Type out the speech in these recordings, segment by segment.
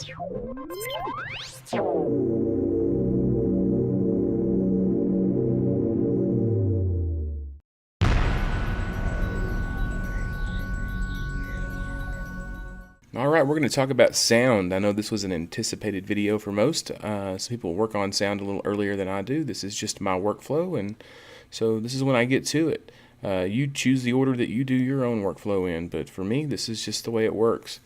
All right, we're going to talk about sound. I know this was an anticipated video for most. Some people work on sound a little earlier than I do. This is just my workflow, and so this is when I get to it. You choose the order that you do your own workflow in, but for me, this is just the way it works.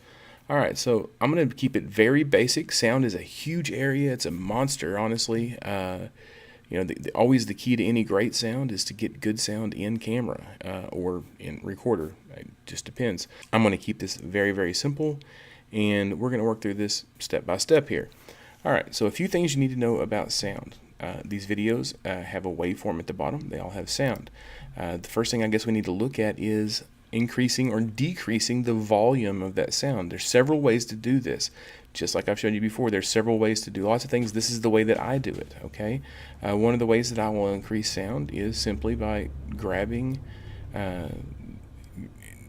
All right, so I'm going to keep it very basic. Sound is a huge area. It's a monster, honestly. Always the key to any great sound is to get good sound in camera or in recorder. It just depends. I'm going to keep this very, very simple, and we're going to work through this step by step here. All right, so a few things you need to know about sound. These videos have a waveform at the bottom. They all have sound. The first thing I guess we need to look at is increasing or decreasing the volume of that sound. There's several ways to do this. Just like I've shown you before, there's several ways to do lots of things. This is the way that I do it, okay? One of the ways that I will increase sound is simply by grabbing,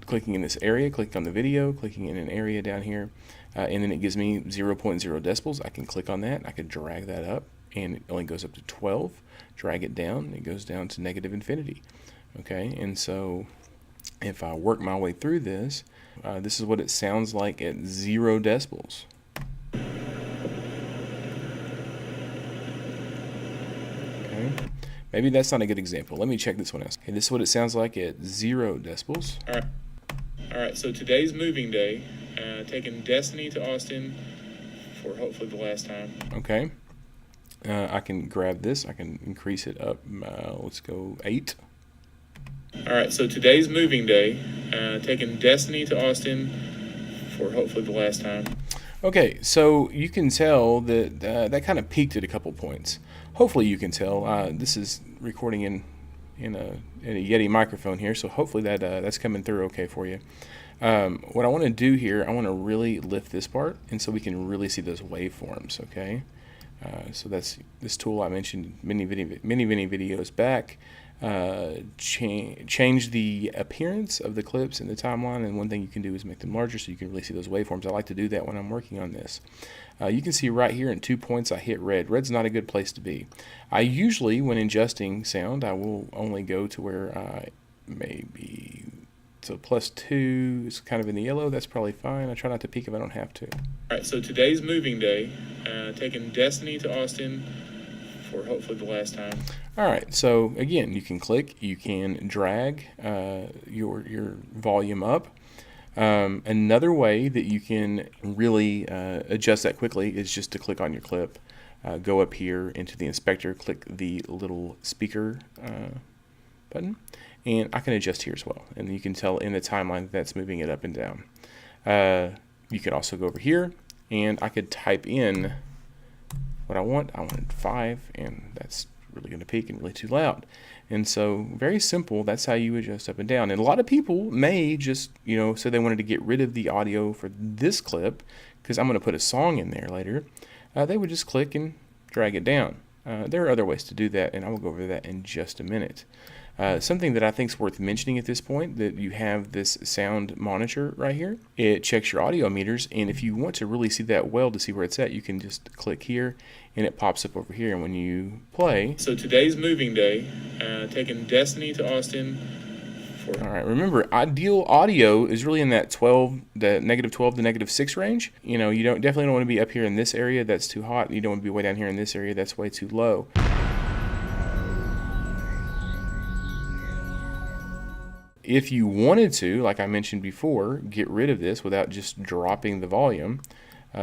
clicking in this area, clicking on the video, clicking in an area down here, and then it gives me 0.0 decibels. I can click on that, I can drag that up, and it only goes up to 12. Drag it down, it goes down to negative infinity, okay? And so if I work my way through this, this is what it sounds like at 0 decibels. Okay. Maybe that's not a good example. Let me check this one out. Okay, this is what it sounds like at 0 decibels. All right, so today's moving day, taking Destiny to Austin for hopefully the last time. Okay. I can grab this. I can increase it up. Let's go 8. All right, so today's moving day, taking Destiny to Austin for hopefully the last time. Okay, so you can tell that that kind of peaked at a couple points. Hopefully you can tell. This is recording in a Yeti microphone here, so hopefully that's coming through okay for you. What I want to do here, I want to really lift this part, and so we can really see those waveforms. Okay, so that's this tool I mentioned many videos back. Change the appearance of the clips in the timeline, and one thing you can do is make them larger so you can really see those waveforms. I like to do that when I'm working on this. You can see right here in 2 points I hit red. Red's not a good place to be. I usually, when adjusting sound, I will only go to where maybe so +2 is kind of in the yellow. That's probably fine. I try not to peak if I don't have to. All right, so today's moving day, taking Destiny to Austin for hopefully the last time. All right, so again, you can click, you can drag your volume up. Another way that you can really adjust that quickly is just to click on your clip, go up here into the inspector, click the little speaker button, and I can adjust here as well. And you can tell in the timeline that's moving it up and down. You could also go over here, and I could type in what I want. I wanted 5, and that's really going to peak and really too loud. And so very simple, that's how you adjust up and down. And a lot of people may just, say they wanted to get rid of the audio for this clip, because I'm going to put a song in there later. They would just click and drag it down. There are other ways to do that, and I will go over that in just a minute. Something that I think is worth mentioning at this point, that you have this sound monitor right here. It checks your audio meters, and if you want to really see that well, to see where it's at, you can just click here, and it pops up over here. And when you play... So today's moving day, taking Destiny to Austin for... All right, remember, ideal audio is really in that -12 to -6 range. You definitely don't want to be up here in this area. That's too hot. You don't want to be way down here in this area. That's way too low. If you wanted to, like I mentioned before, get rid of this without just dropping the volume,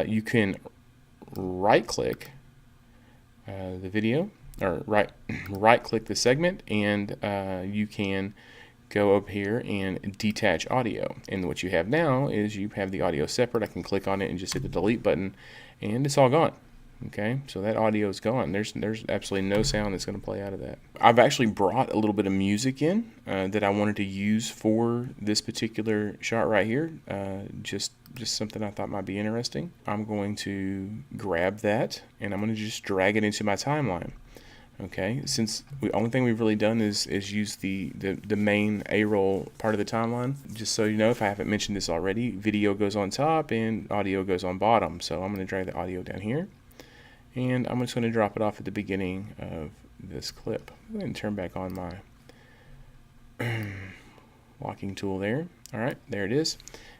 you can right-click the video, or right-click the segment, and you can go up here and detach audio. And what you have now is you have the audio separate. I can click on it and just hit the delete button, and it's all gone. Okay, so that audio is gone. There's absolutely no sound that's going to play out of that. I've actually brought a little bit of music in that I wanted to use for this particular shot right here. Just something I thought might be interesting. I'm going to grab that, and I'm going to just drag it into my timeline. Okay, since the only thing we've really done is use the main A-roll part of the timeline. Just so you know, if I haven't mentioned this already, video goes on top and audio goes on bottom. So I'm going to drag the audio down here, and I'm just going to drop it off at the beginning of this clip. I'm going to turn back on my locking tool there. All right, there it is.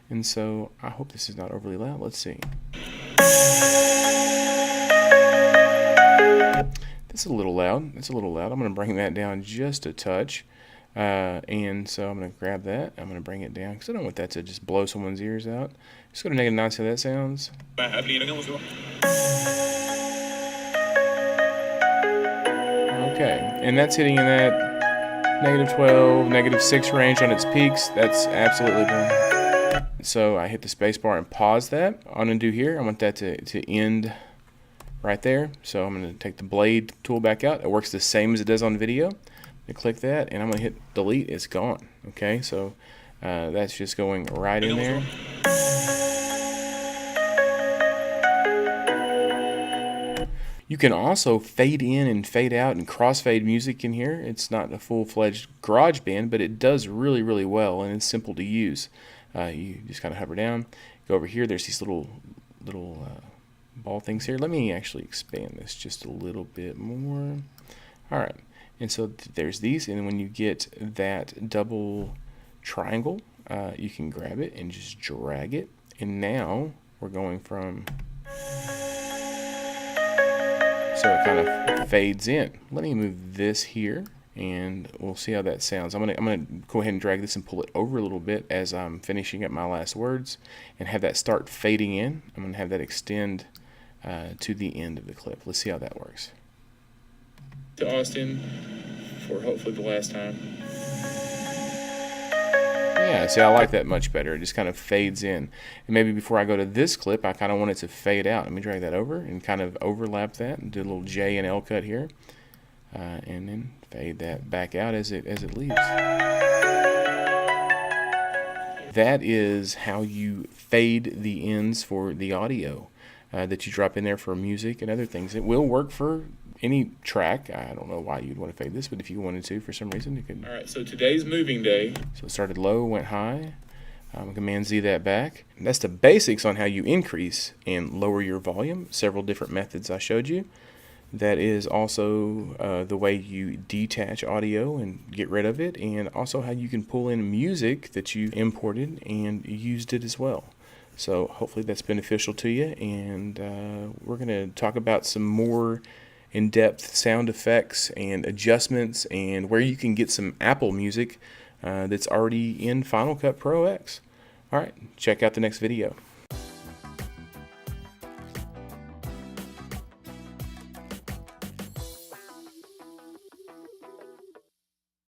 And so I hope this is not overly loud. Let's see. It's a little loud. It's a little loud. I'm going to bring that down just a touch. And so I'm going to grab that. I'm going to bring it down because I don't want that to just blow someone's ears out. Just go to -9, see how that sounds. Okay, and that's hitting in that -12, -6 range on its peaks. That's absolutely fine. So I hit the space bar and pause that. All I'm going to do here, I want that to end right there. So I'm going to take the blade tool back out. It works the same as it does on video. I click that and I'm going to hit delete. It's gone. Okay, so that's just going right in there. You can also fade in and fade out and crossfade music in here. It's not a full-fledged GarageBand, but it does really, really well, and it's simple to use. You just kind of hover down, go over here. There's these little ball things here. Let me actually expand this just a little bit more. All right, and so there's these, and when you get that double triangle, you can grab it and just drag it, and now we're going from, so it kind of fades in. Let me move this here, and we'll see how that sounds. I'm gonna go ahead and drag this and pull it over a little bit as I'm finishing up my last words, and have that start fading in. I'm gonna have that extend to the end of the clip. Let's see how that works. To Austin for hopefully the last time. Yeah, see, I like that much better. It just kind of fades in. And maybe before I go to this clip, I kind of want it to fade out. Let me drag that over and kind of overlap that and do a little J and L cut here. And then fade that back out as it leaves. That is how you fade the ends for the audio that you drop in there for music and other things. It will work for any track. I don't know why you'd want to fade this, but if you wanted to for some reason, you could. All right, so today's moving day. So it started low, went high. Command Z that back. And that's the basics on how you increase and lower your volume. Several different methods I showed you. That is also the way you detach audio and get rid of it, and also how you can pull in music that you imported and used it as well. So hopefully that's beneficial to you, and we're going to talk about some more in-depth sound effects and adjustments and where you can get some Apple music that's already in Final Cut Pro X. All right, check out the next video.